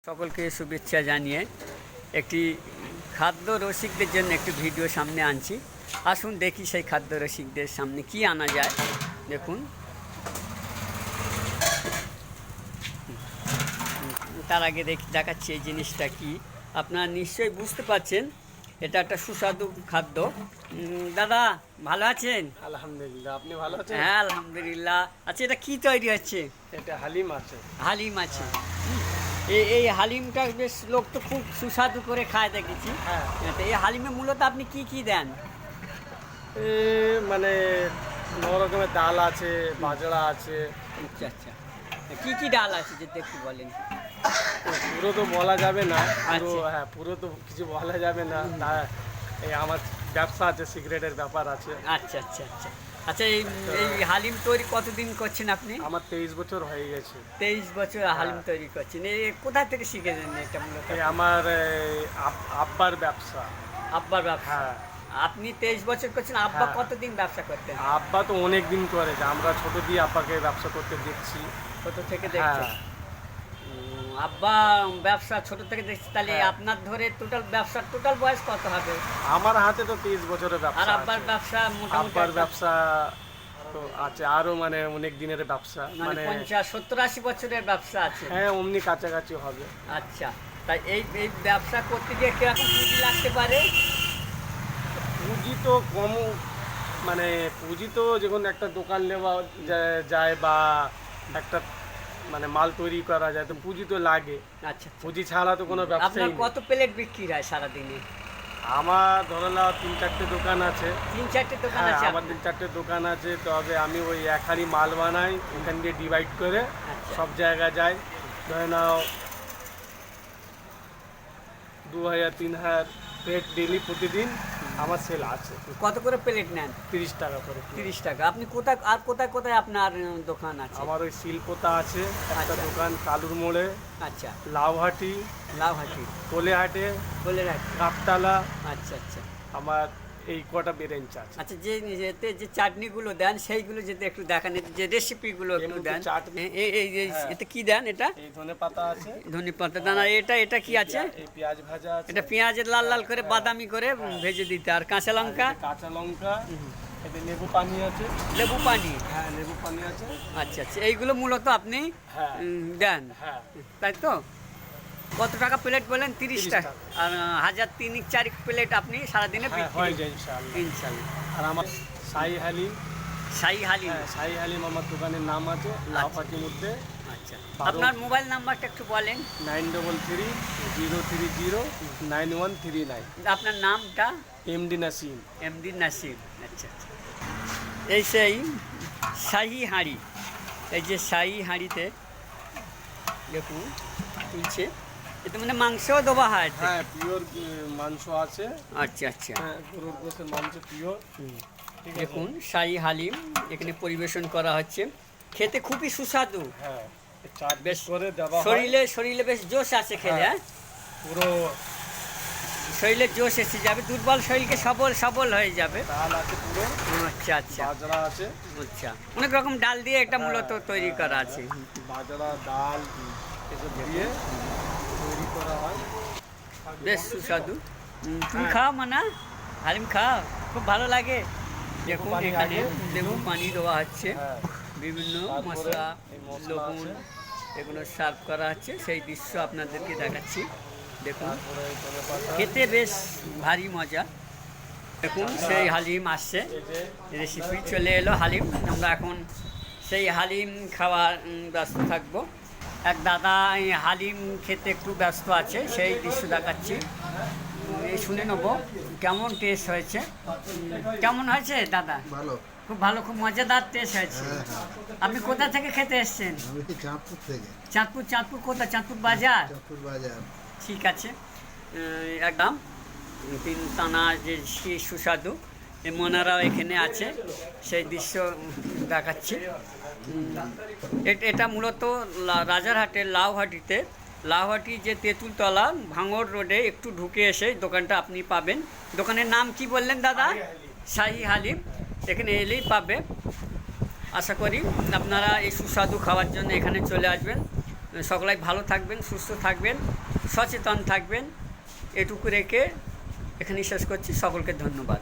সকলকে শুভেচ্ছা জানিয়ে একটি খাদ্য রসিকদের জন্য একটি ভিডিও সামনে আনছি। আসুন দেখি সেই খাদ্য রসিকদের সামনে কি আনা যায়। দেখুন, তার আগে দেখাচ্ছি এই জিনিসটা কি। আপনারা নিশ্চয়ই বুঝতে পারছেন এটা একটা সুস্বাদু খাদ্য। দাদা ভালো আছেন? আলহামদুলিল্লাহ, আপনি ভালো আছেন? হ্যাঁ আলহামদুলিল্লাহ। আচ্ছা, এটা কি তৈরি হচ্ছে? এটা হালিম আছে। হালিম আছে। এই হালিমটা বেশ লোক তো খুব সুস্বাদু করে খায় দেখেছি। হ্যাঁ, তো এই হালিমে মূলত আপনি কি কি দেন? মানে 9 রকমের ডাল আছে, বাজরা আছে। আচ্ছা আচ্ছা, কি কি ডাল আছে যদি একটু বলেন। পুরো তো বলা যাবে না, পুরো আচ্ছা। হ্যাঁ পুরো তো কিছু বলা যাবে না। তা এই আমার ব্যবসা আছে, সিগারেটের ব্যাপার আছে। আচ্ছা আচ্ছা আচ্ছা আচ্ছা, এই এই হালিম তৈরি কতদিন করছেন আপনি? আমার 23 বছর হয়ে গেছে। 23 বছর হালিম তৈরি করছেন। এই কোথা থেকে শিখেছেন এটা মূলত? এই আমার আব্বার ব্যবসা। আব্বার ব্যবসা? হ্যাঁ। আপনি 23 বছর করছেন, আব্বা হ্যাঁ। কতদিন ব্যবসা করতেন? আব্বা তো অনেক দিন করে, আমরা ছোট দিয়ে আব্বাকে ব্যবসা করতে দেখছি। ছোট থেকে হ্যাঁ। দেখছেন? আব্বা ব্যবসা ছোট থেকে দেখছি, তাহলে হ্যাঁ। আপনার ধরে টোটাল টোটাল বয়স কত হবে? আমার হাতে তো 23 বছরের আর ব্যবসা আব্বার আছে। ব্যবসা মোটামুটি আব্বার ব্যবসা তো আছে আরো, মানে অনেক দিনের ব্যবসা, মানে 50 70 80 বছরের ব্যবসা আছে। হ্যাঁ অমনি কাছাকাছি হবে। আচ্ছা, তাই এই এই ব্যবসা করতে গিয়ে কিরকম পুঁজি লাগতে পারে? পুঁজি তো কম, মানে পুঁজি তো যখন একটা দোকান নেওয়া যায় বা একটা মানে মাল তৈরি করা যায়, তো পুঁজি তো লাগে। আচ্ছা, পুঁজি ছাড়া তো কোনো আপনার ব্যবসাই নেই। কত প্লেট বিক্রি হয় সারাদিনে? আমার ধরে নাও 3-4টে দোকান আছে। 3-4টে দোকান হ্যাঁ, আছে আমার আপনার? 3-4টে দোকান আছে, তবে আমি ওই এক হাঁড়ি মাল বানাই, ওখান দিয়ে ডিভাইড করে আচ্ছা। সব জায়গায় যাই। ধরে নাও 2000-3000 প্লেট ডেলি প্রতিদিন আমার সেল আছে। কত করে প্লেট নেন? 30 টাকা করে plate। 30 টাকা। আপনি কোথায় আর কোথায় কোথায় আপনার দোকান আছে? আমার ওই শিল্পতা আছে একটা আচ্ছা। দোকান, কালুর মোড়ে, আচ্ছা, লাউহাটি, লাউহাটি, কোলেহাটে, বলে রাখি। কাপতলা। আচ্ছা আচ্ছা আমার এই কটা ব্রাঞ্চ আছে। আচ্ছা, যেতে যে চাটনিগুলো দেন সেইগুলো যদি একটু দেখান, যে রেসিপিগুলো এর একটু মধ্যে দেন। চাটনি। এই হ্যাঁ। এতে কি দেন এটা? এই ধনেপাতা আছে, ধনেপাতা দানা। এটা কি আছে? এই পেঁয়াজ ভাজা আছে, এটা পেঁয়াজের লাল লাল করে বাদামি করে ভেজে দিতে, আর কাঁচা লঙ্কা, আর এই যে কাঁচা লঙ্কা, এতে লেবু পানি আছে। লেবু পানি। হ্যাঁ, লেবু পানি আছে। আচ্ছা আচ্ছা, এইগুলো মূলত আপনি হ্যাঁ। দেন, হ্যাঁ, তাই তো? কত টাকা প্লেট বলেন? 30 30 টাকা। টাকা। আর 1000-3-4 প্লেট আপনি সারাদিনে হ্যাঁ, বিক্রি? হয়ে যায় ইনশাআল্লাহ। ইনশাল্লাহ। আর আমার শাহী হালিম। শাহী হালিম। হ্যাঁ, শাহী হালিম আমার দোকানের নাম আছে, লাউহাটির মধ্যে। আচ্ছা, 12 আপনার মোবাইল নাম্বারটা একটু বলেন। 933039। আপনার নামটা? এমডি নাসিম। এমডি নাসিম। আচ্ছা আচ্ছা, এই সেই শাহী হাঁড়ি। এই যে শাহী হাঁড়িতে দেখুন তুলছে, এতে মানে মাংসও দেওয়া হয় এতে? হ্যাঁ, পিওর মাংস আছে। আচ্ছা আচ্ছা, হ্যাঁ, গরুর গোশের মাংস পিওর। ঠিক আছে। দেখুন শাহী হালিম এখানে পরিবেশন করা হচ্ছে। খেতে খুবই সুস্বাদু। হ্যাঁ, চাট বেশ বেশ করে দেওয়া হয়। শরীরে বেশ জোশ আছে খেলে। হ্যাঁ। হ্যাঁ, পুরো শরীরে জোশ এসে যাবে, দুর্বল শরীরকে সবল হয়ে যাবে। ডাল আছে পুরো, আচ্ছা আচ্ছা বাজরা আছে। আচ্ছা, অনেক রকম ডাল দিয়ে এটা হ্যাঁ, মূলত তৈরি করা আছে। বাজরা, ডাল এসব দিয়ে তৈরি করা হয়। বেশ সুস্বাদু। তুমি হ্যাঁ। খাও মানা, হালিম খাও, খুব ভালো লাগে। দেখুন পানি এখানে আগে লেবু পানি দেওয়া হচ্ছে, হ্যাঁ, বিভিন্ন তারপরে মশলা, এই মশলা লবণ, আছে। এগুলো সার্ভ করা হচ্ছে, সেই দৃশ্য আপনাদেরকে দেখাচ্ছি। দেখুন তারপরে ধনেপাতা, খেতে বেশ ভারী মজা। দেখুন সেই হালিম আসছে, এই যে রেসিপি চলে এলো হালিম। আমরা এখন সেই হালিম খাওয়ার ব্যস্ত থাকবো। এক দাদা এই হালিম খেতে একটু ব্যস্ত আছে, সেই দৃশ্য দেখাচ্ছি। এই শুনে নেবো কেমন টেস্ট হয়েছে। কেমন হয়েছে দাদা? ভালো। খুব ভালো, খুব মজাদার টেস্ট হয়েছে। হ্যাঁ, হ্যাঁ। আপনি কোথা থেকে খেতে এসছেন? আমি চাঁদপুর থেকে। চাঁদপুর কোথা? চাঁদপুর বাজার? চাঁদপুর বাজার। ঠিক আছে, একদম 3 টানা যে সুস্বাদু এই মনারাও এখানে আছে, সেই দৃশ্য দেখাচ্ছি। এটা মূলত রাজারহাটের লাউহাটি যে তেঁতুলতলা ভাঙড় রোডে একটু ঢুকে এসে দোকানটা আপনি পাবেন। দোকানের নাম কি বললেন দাদা? শাহী হালিম। এখানে এলেই পাবে। আশা করি আপনারা এই সুস্বাদু খাওয়ার জন্য এখানে চলে আসবেন। সকলাই ভালো থাকবেন, সুস্থ থাকবেন, সচেতন থাকবেন, এটুকু রেখে এখানে শেষ করছি। সকলকে ধন্যবাদ।